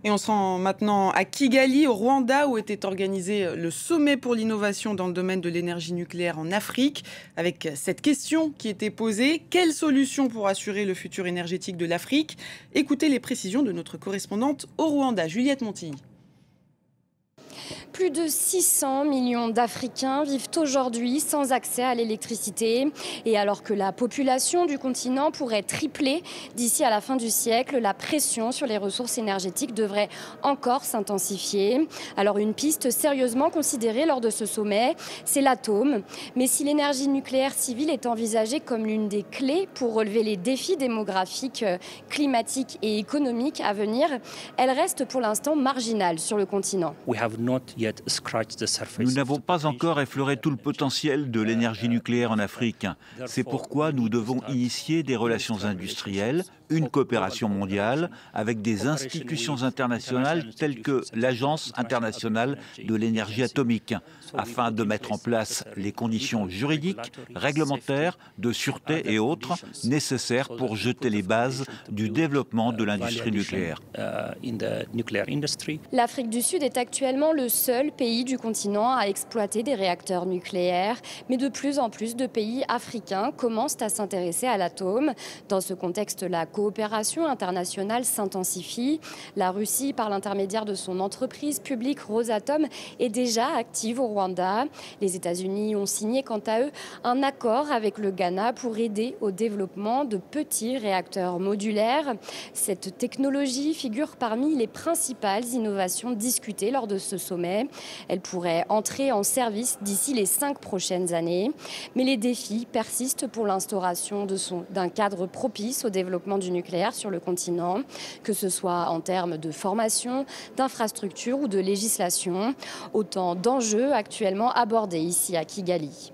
Et on se rend maintenant à Kigali, au Rwanda, où était organisé le sommet pour l'innovation dans le domaine de l'énergie nucléaire en Afrique, avec cette question qui était posée: quelle solution pour assurer le futur énergétique de l'Afrique? Écoutez les précisions de notre correspondante au Rwanda, Juliette Montilly. Plus de 600 millions d'Africains vivent aujourd'hui sans accès à l'électricité. Et alors que la population du continent pourrait tripler d'ici à la fin du siècle, la pression sur les ressources énergétiques devrait encore s'intensifier. Alors une piste sérieusement considérée lors de ce sommet, c'est l'atome. Mais si l'énergie nucléaire civile est envisagée comme l'une des clés pour relever les défis démographiques, climatiques et économiques à venir, elle reste pour l'instant marginale sur le continent. Nous n'avons pas encore effleuré tout le potentiel de l'énergie nucléaire en Afrique. C'est pourquoi nous devons initier des relations industrielles, une coopération mondiale avec des institutions internationales telles que l'Agence internationale de l'énergie atomique, afin de mettre en place les conditions juridiques, réglementaires, de sûreté et autres nécessaires pour jeter les bases du développement de l'industrie nucléaire. L'Afrique du Sud est actuellement le seul pays du continent à exploiter des réacteurs nucléaires, mais de plus en plus de pays africains commencent à s'intéresser à l'atome. Dans ce contexte, la coopération internationale s'intensifie. La Russie, par l'intermédiaire de son entreprise publique Rosatom, est déjà active au Rwanda. Les États-Unis ont signé quant à eux un accord avec le Ghana pour aider au développement de petits réacteurs modulaires. Cette technologie figure parmi les principales innovations discutées lors de ce sommet. Elle pourrait entrer en service d'ici les 5 prochaines années. Mais les défis persistent pour l'instauration d'un cadre propice au développement du nucléaire sur le continent, que ce soit en termes de formation, d'infrastructures ou de législation. Autant d'enjeux actuellement abordés ici à Kigali.